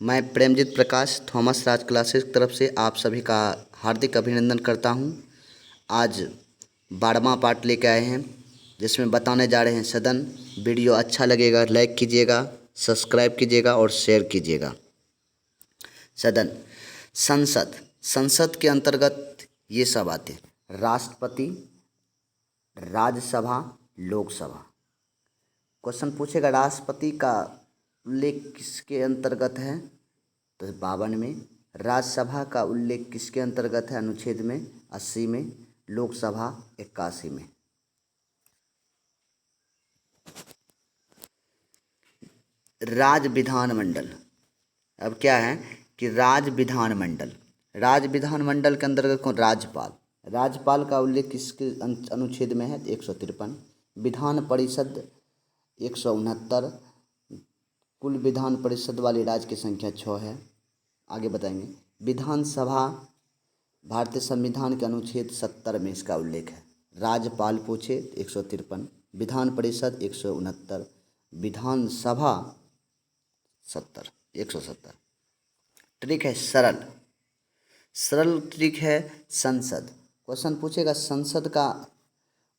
मैं प्रेमजीत प्रकाश थॉमस राज क्लासेस की तरफ से आप सभी का हार्दिक अभिनंदन करता हूं। आज 12वां पार्ट लेकर आए हैं जिसमें बताने जा रहे हैं सदन। वीडियो अच्छा लगेगा लाइक कीजिएगा, सब्सक्राइब कीजिएगा और शेयर कीजिएगा। सदन, संसद। संसद के अंतर्गत ये सब आते हैं: राष्ट्रपति, राज्यसभा, लोकसभा। क्वेश्चन पूछेगा राष्ट्रपति का उल्लेख किसके अंतर्गत है, तो 52 में। राज्यसभा का उल्लेख किसके अंतर्गत है, अनुच्छेद में 80 में। लोकसभा 81 में। राज्य विधानमंडल। अब क्या है कि राज्य विधानमंडल, राज्य विधानमंडल के अंतर्गत कौन, राज्यपाल। राज्यपाल का उल्लेख किसके अनुच्छेद में है, 153। विधान परिषद 169। कुल विधान परिषद वाली राज्य की संख्या 6 है। आगे बताएंगे। विधानसभा भारतीय संविधान के अनुच्छेद 70 में इसका उल्लेख है। राज्यपाल पूछे 153, विधान परिषद 169, विधानसभा 170। ट्रिक है सरल, सरल ट्रिक है संसद। क्वेश्चन पूछेगा संसद का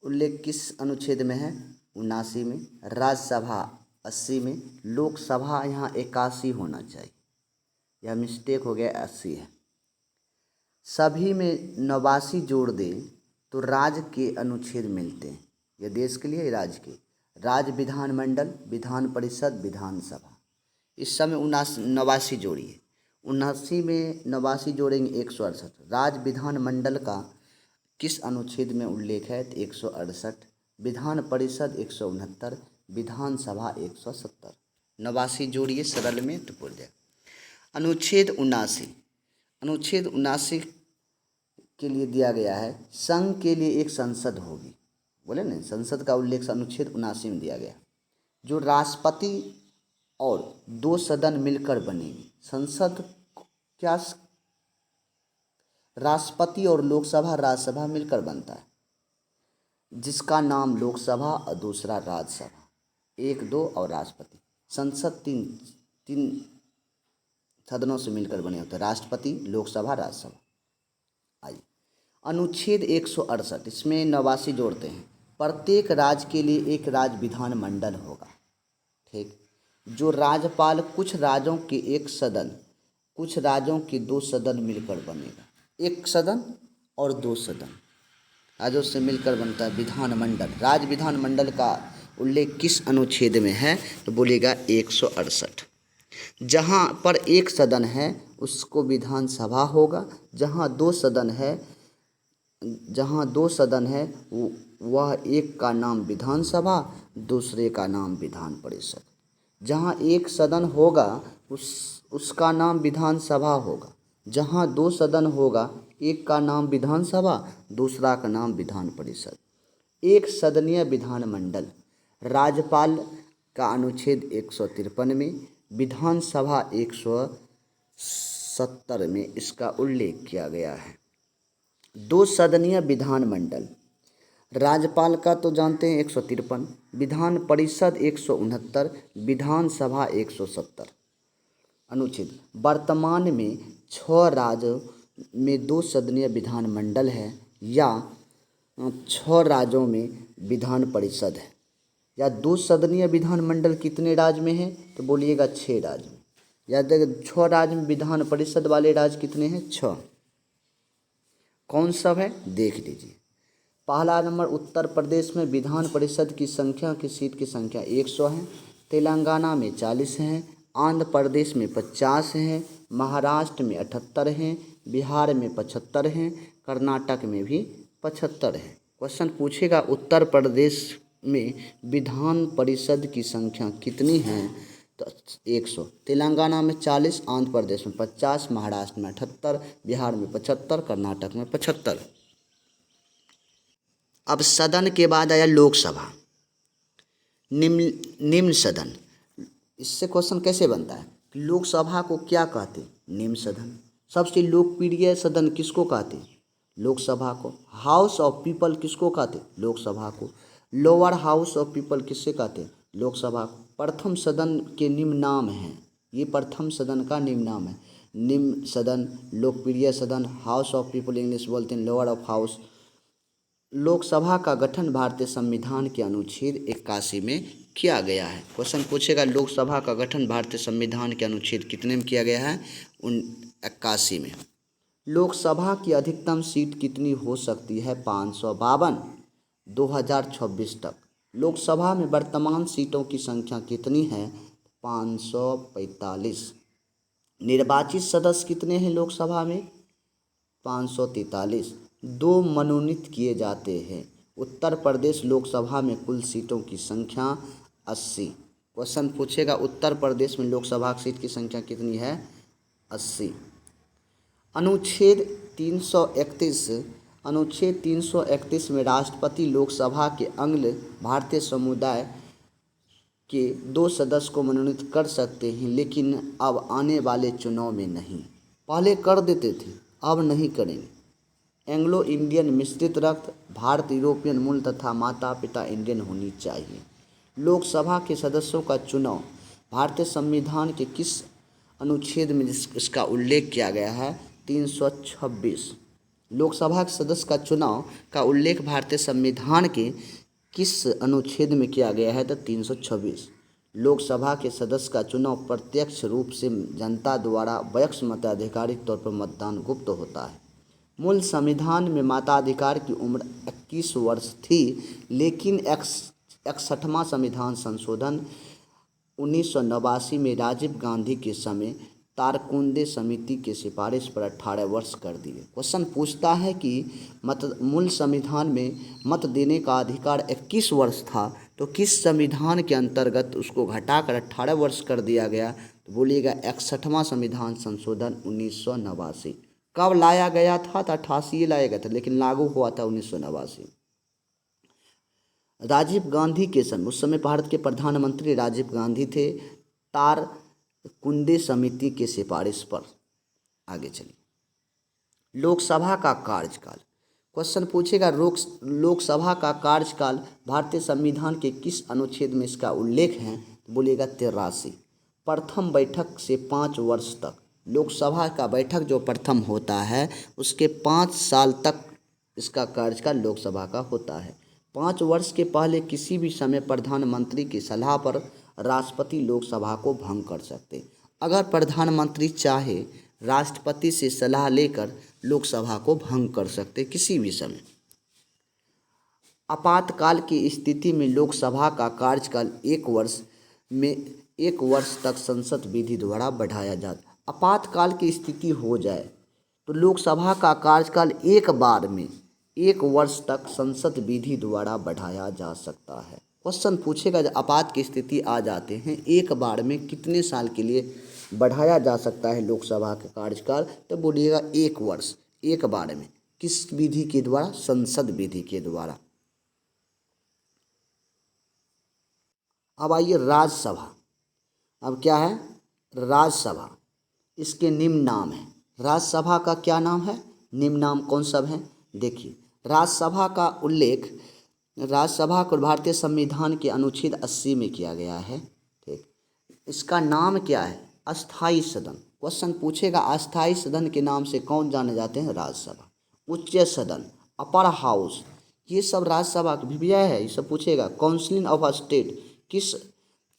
उल्लेख किस अनुच्छेद में है, 79 में। राज्यसभा 80 में। लोकसभा यहाँ 81 होना चाहिए, यह मिस्टेक हो गया, 80 है। सभी में 89 जोड़ दें तो राज्य के अनुच्छेद मिलते हैं। यह देश के लिए, राज्य के। राज्य विधानमंडल, विधान परिषद, विधानसभा। इस समय 89 जोड़िए। 79 में 89 जोड़ेंगे 168। राज्य विधानमंडल का किस अनुच्छेद में उल्लेख है, 168। विधान परिषद 169, विधानसभा 170। 89 जोड़िए सरल में तो बोल जाए। अनुच्छेद 79, अनुच्छेद 79 के लिए दिया गया है, संघ के लिए एक संसद होगी। बोले ना, संसद का उल्लेख अनुच्छेद 79 में दिया गया, जो राष्ट्रपति और 2 सदन मिलकर बनेगी। संसद क्या, राष्ट्रपति और लोकसभा राज्यसभा मिलकर बनता है, जिसका नाम लोकसभा और दूसरा राज्यसभा। 1, 2 और राष्ट्रपति। संसद तीन सदनों से मिलकर बने होते हैं, राष्ट्रपति, लोकसभा, राज्यसभा। आइए अनुच्छेद 168, इसमें 89 जोड़ते हैं। प्रत्येक राज्य के लिए एक राज्य विधानमंडल होगा, ठीक। जो राज्यपाल कुछ राज्यों के एक सदन, कुछ राज्यों के 2 सदन मिलकर बनेगा। एक सदन और 2 सदन राज्यों से मिलकर बनता है विधानमंडल। राज्य विधानमंडल का उल्लेख किस अनुच्छेद में है, तो बोलिएगा 168। जहाँ पर एक सदन है उसको विधानसभा होगा। जहाँ 2 सदन है, वह एक का नाम विधानसभा, दूसरे का नाम विधान परिषद। जहाँ एक सदन होगा उसका नाम विधानसभा होगा। जहाँ 2 सदन होगा, एक का नाम विधानसभा, दूसरा का नाम विधान परिषद। एक सदनीय विधानमंडल। राज्यपाल का अनुच्छेद 153 में, विधानसभा 170 में इसका उल्लेख किया गया है। 2 सदनीय विधानमंडल। राज्यपाल का तो जानते हैं 153, विधान परिषद 169, विधानसभा 170। अनुच्छेद, वर्तमान में 6 राज्यों में 2 सदनीय विधानमंडल है, या 6 राज्यों में विधान परिषद है। या 2 सदनीय विधानमंडल कितने राज्य में है, तो बोलिएगा 6 राज्य में। या देखिए 6 राज्य में विधान परिषद वाले राज्य कितने हैं, 6। कौन सब है देख लीजिए। पहला नंबर, उत्तर प्रदेश में विधान परिषद की संख्या की सीट की संख्या 100 है। तेलंगाना में 40 हैं। आंध्र प्रदेश में 50 हैं। महाराष्ट्र में 78 हैं। बिहार में 75 हैं। कर्नाटक में भी 75 हैं। क्वेश्चन पूछेगा उत्तर प्रदेश में विधान परिषद की संख्या कितनी है, तो 100। तेलंगाना में 40, आंध्र प्रदेश में 50, महाराष्ट्र में 78, बिहार में 75, कर्नाटक में 75। अब सदन के बाद आया लोकसभा, निम्न सदन। इससे क्वेश्चन कैसे बनता है, लोकसभा को क्या कहते, निम्न सदन। सबसे लोकप्रिय सदन किसको कहते, लोकसभा को। हाउस ऑफ पीपल किसको कहते, लोकसभा को। लोअर हाउस ऑफ पीपल किससे कहते, लोकसभा को। प्रथम सदन के निम्न नाम हैं, ये प्रथम सदन का निम्न नाम है। निम्न सदन, लोकप्रिय सदन, हाउस ऑफ पीपल इंग्लिश बोलते हैं, लोअर ऑफ हाउस। लोकसभा का गठन भारतीय संविधान के अनुच्छेद 81 में किया गया है। क्वेश्चन पूछेगा लोकसभा का गठन भारतीय संविधान के अनुच्छेद कितने में किया गया है? 81 में। लोकसभा की अधिकतम सीट कितनी हो सकती है? 552 2026 तक। लोकसभा में वर्तमान सीटों की संख्या कितनी है? 545। निर्वाचित सदस्य कितने हैं लोकसभा में? 543। 2 मनोनीत किए जाते हैं। उत्तर प्रदेश लोकसभा में कुल सीटों की संख्या 80। क्वेश्चन पूछेगा उत्तर प्रदेश में लोकसभा की सीट की संख्या कितनी है? 80। अनुच्छेद 331 में राष्ट्रपति लोकसभा के अंग भारतीय समुदाय के 2 सदस्य को मनोनीत कर सकते हैं, लेकिन अब आने वाले चुनाव में नहीं। पहले कर देते थे, अब नहीं करेंगे। एंग्लो इंडियन मिश्रित रक्त, भारत यूरोपियन मूल तथा माता पिता इंडियन होनी चाहिए। लोकसभा के सदस्यों का चुनाव भारतीय संविधान के किस अनुच्छेद में इसका उल्लेख किया गया है? 326। लोकसभा के सदस्य का चुनाव का उल्लेख भारतीय संविधान के किस अनुच्छेद में किया गया है? तो 326। लोकसभा के सदस्य का चुनाव प्रत्यक्ष रूप से जनता द्वारा वयस्क मताधिकारी तौर पर मतदान गुप्त होता है। मूल संविधान में मताधिकार की उम्र 21 वर्ष थी, लेकिन 61वां संविधान संशोधन 1989 में राजीव गांधी के समय तारकुंडे समिति की सिफारिश पर 18 वर्ष कर दिए। क्वेश्चन पूछता है कि मूल संविधान में मत देने का अधिकार 21 वर्ष था, तो किस संविधान के अंतर्गत उसको घटाकर 18 वर्ष कर दिया गया? तो बोलिएगा 61वां संविधान संशोधन 1989। कब लाया गया था? तो 88 लाया गया था, लेकिन लागू हुआ था 1989। राजीव गांधी के समय, उस समय भारत के प्रधानमंत्री राजीव गांधी थे, तारकुंडे समिति के सिफारिश पर। आगे चलिए। लोकसभा का कार्यकाल। क्वेश्चन पूछेगा लोकसभा का कार्यकाल भारतीय संविधान के किस अनुच्छेद में इसका उल्लेख है? तो बोलिएगा 83। प्रथम बैठक से 5 वर्ष तक। लोकसभा का बैठक जो प्रथम होता है उसके 5 साल तक इसका कार्यकाल लोकसभा का होता है। 5 वर्ष के पहले किसी भी समय प्रधानमंत्री की सलाह पर राष्ट्रपति लोकसभा को भंग कर सकते। अगर प्रधानमंत्री चाहे राष्ट्रपति से सलाह लेकर लोकसभा को भंग कर सकते किसी भी समय। आपातकाल की स्थिति में लोकसभा का कार्यकाल 1 वर्ष तक संसद विधि द्वारा बढ़ाया जाता। आपातकाल की स्थिति हो जाए तो लोकसभा का कार्यकाल एक बार में 1 वर्ष तक संसद विधि द्वारा बढ़ाया जा सकता है। क्वेश्चन पूछेगा जब आपात की स्थिति आ जाते हैं एक बार में कितने साल के लिए बढ़ाया जा सकता है लोकसभा का कार्यकाल? तो बोलिएगा 1 वर्ष, एक बार में। किस विधि के द्वारा? संसद विधि के द्वारा। अब आइए राज्यसभा। अब क्या है? राज्यसभा। इसके निम्न नाम है। राज्यसभा का क्या नाम है? निम्न नाम कौन सब है? देखिए, राज्यसभा का उल्लेख राज्यसभा को भारतीय संविधान के अनुच्छेद 80 में किया गया है। ठीक, इसका नाम क्या है? अस्थाई सदन। क्वेश्चन पूछेगा अस्थाई सदन के नाम से कौन जाने जाते हैं? राज्यसभा। उच्च सदन, अपर हाउस, ये सब राज्यसभा का विषय है। ये सब पूछेगा। काउंसिल ऑफ स्टेट किस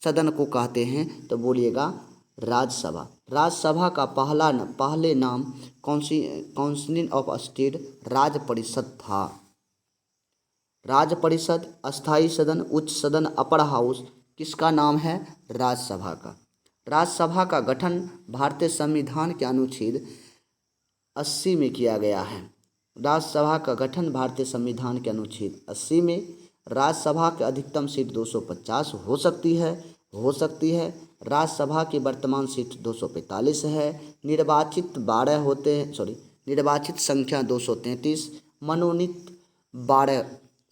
सदन को कहते हैं? तो बोलिएगा राज्यसभा। राज्यसभा का पहले नाम काउंसिल ऑफ स्टेट राज्य परिषद था। राज्य परिषद, अस्थाई सदन, उच्च सदन, अपर हाउस, किसका नाम है? राज्यसभा का। राज्यसभा का गठन भारतीय संविधान के अनुच्छेद 80 में किया गया है। राज्यसभा का गठन भारतीय संविधान के अनुच्छेद 80 में। राज्यसभा की अधिकतम सीट 250 हो सकती है। राज्यसभा की वर्तमान सीट 245 है। निर्वाचित संख्या 233।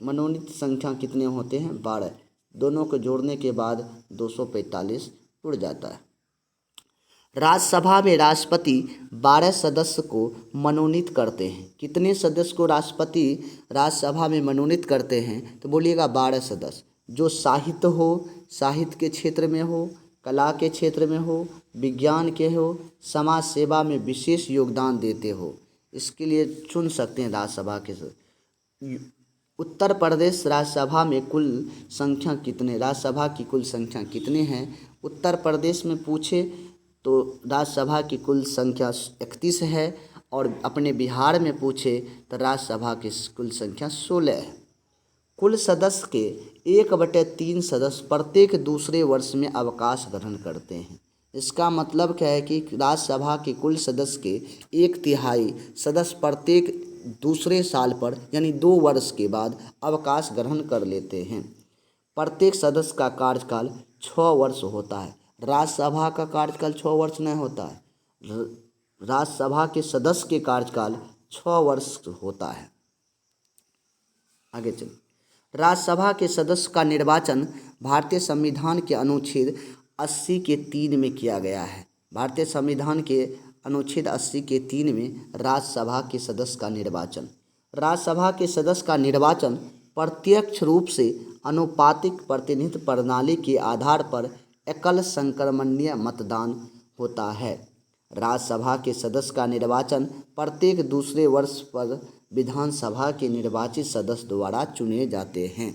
मनोनीत संख्या कितने होते हैं? 12। दोनों को जोड़ने के बाद 245 जुड़ जाता है। राज्यसभा में राष्ट्रपति 12 सदस्य को मनोनीत करते हैं। कितने सदस्य को राष्ट्रपति राज्यसभा में मनोनीत करते हैं? तो बोलिएगा 12 सदस्य। जो साहित्य के क्षेत्र में हो कला के क्षेत्र में हो, विज्ञान के हो, समाज सेवा में विशेष योगदान देते हो, इसके लिए चुन सकते हैं राज्यसभा के। उत्तर प्रदेश राज्यसभा में कुल संख्या कितने, राज्यसभा की कुल संख्या कितने हैं? उत्तर प्रदेश में पूछे तो राज्यसभा की कुल संख्या 31 है, और अपने बिहार में पूछे तो राज्यसभा की कुल संख्या 16 है। कुल सदस्य के 1/3 सदस्य प्रत्येक दूसरे वर्ष में अवकाश ग्रहण करते हैं। इसका मतलब क्या है कि राज्यसभा के कुल सदस्य के 1/3 सदस्य प्रत्येक दूसरे साल पर यानी 2 वर्ष के बाद अवकाश ग्रहण कर लेते हैं। प्रत्येक सदस्य का कार्यकाल 6 वर्ष होता है। राज्यसभा का कार्यकाल 6 वर्ष नहीं होता है, राज्यसभा के सदस्य के कार्यकाल 6 वर्ष होता है। आगे चलिए। राज्यसभा के सदस्य का निर्वाचन भारतीय संविधान के अनुच्छेद 80 के 3 में किया गया है। भारतीय संविधान के अनुच्छेद 80 के 3 में राज्यसभा के सदस्य का निर्वाचन, राज्यसभा के सदस्य का निर्वाचन प्रत्यक्ष रूप से अनुपातिक प्रतिनिधित्व प्रणाली के आधार पर एकल संक्रमणीय मतदान होता है। राज्यसभा के सदस्य का निर्वाचन प्रत्येक दूसरे वर्ष पर विधानसभा के निर्वाचित सदस्य द्वारा चुने जाते हैं।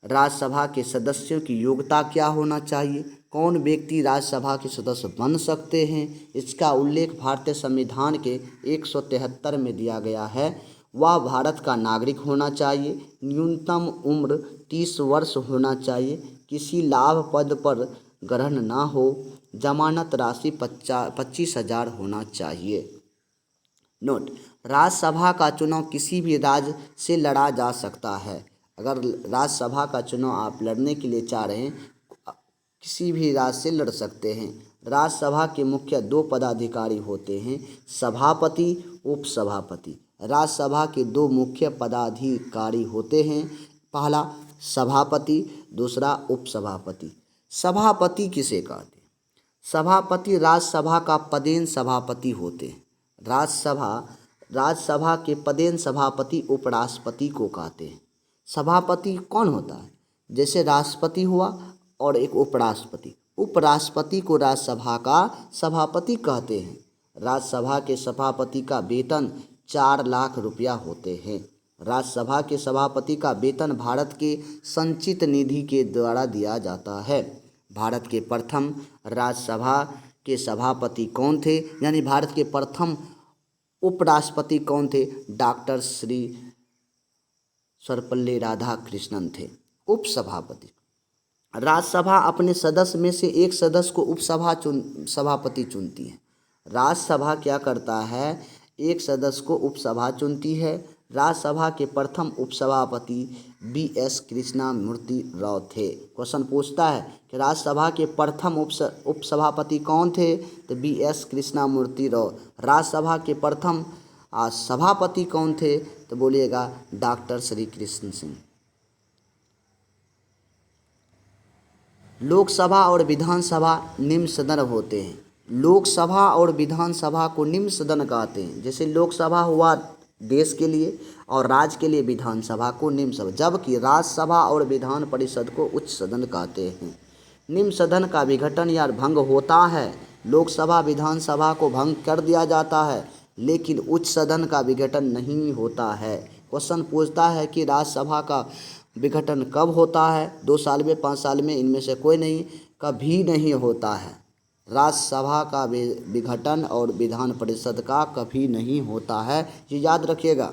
राज्यसभा के सदस्यों की योग्यता क्या होना चाहिए? कौन व्यक्ति राज्यसभा के सदस्य बन सकते हैं? इसका उल्लेख भारतीय संविधान के 173 में दिया गया है। वह भारत का नागरिक होना चाहिए, न्यूनतम उम्र 30 वर्ष होना चाहिए, किसी लाभ पद पर ग्रहण ना हो, जमानत राशि 25,000 होना चाहिए। नोट: राज्यसभा का चुनाव किसी भी राज्य से लड़ा जा सकता है। अगर राज्यसभा का चुनाव आप लड़ने के लिए चाह रहे हैं, किसी भी राज्य से लड़ सकते हैं। राज्यसभा के मुख्य 2 पदाधिकारी होते हैं, सभापति, उपसभापति। राज्यसभा के 2 मुख्य पदाधिकारी होते हैं, पहला सभापति, दूसरा उपसभापति। सभापति किसे कहते हैं? सभापति राज्यसभा का पदेन सभापति होते हैं। राज्यसभा के पदेन सभापति उपराष्ट्रपति को कहते हैं। सभापति कौन होता है? जैसे राष्ट्रपति हुआ और एक उपराष्ट्रपति। उपराष्ट्रपति को राज्यसभा का सभापति कहते हैं। राज्यसभा के सभापति का वेतन 4 लाख रुपया होते हैं। राज्यसभा के सभापति का वेतन भारत के संचित निधि के द्वारा दिया जाता है। भारत के प्रथम राज्यसभा के सभापति कौन थे, यानी भारत के प्रथम उपराष्ट्रपति कौन थे? डॉक्टर श्री सर्वपल्ली राधाकृष्णन थे। उपसभापति: राज्यसभा अपने सदस्य में से एक सदस्य को सभापति चुनती है। राज्यसभा क्या करता है? एक सदस्य को उपसभा चुनती है। राज्यसभा के प्रथम उपसभापति B.S. कृष्णमूर्ति राव थे। क्वेश्चन पूछता है कि राज्यसभा के प्रथम उपसभापति कौन थे? तो B.S. कृष्णमूर्ति राव। राज्यसभा के प्रथम सभापति कौन थे? तो बोलिएगा डॉक्टर श्री कृष्ण सिंह। लोकसभा और विधानसभा निम्न सदन होते हैं। लोकसभा और विधानसभा को निम्न सदन कहते हैं। जैसे लोकसभा हुआ देश के लिए और राज्य के लिए विधानसभा को निम्न सदन, जबकि राज्यसभा और विधान परिषद को उच्च सदन कहते हैं। निम्न सदन का विघटन या भंग होता है। लोकसभा विधानसभा को भंग कर दिया जाता है, लेकिन उच्च सदन का विघटन नहीं होता है। क्वेश्चन पूछता है कि राज्यसभा का विघटन कब होता है? 2 साल में, 5 साल में, इनमें से कोई नहीं, कभी नहीं होता है। राज्यसभा का विघटन और विधान परिषद का कभी नहीं होता है, ये याद रखिएगा।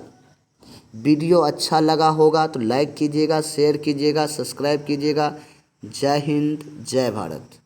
वीडियो अच्छा लगा होगा तो लाइक कीजिएगा, शेयर कीजिएगा, सब्सक्राइब कीजिएगा। जय हिंद, जय भारत।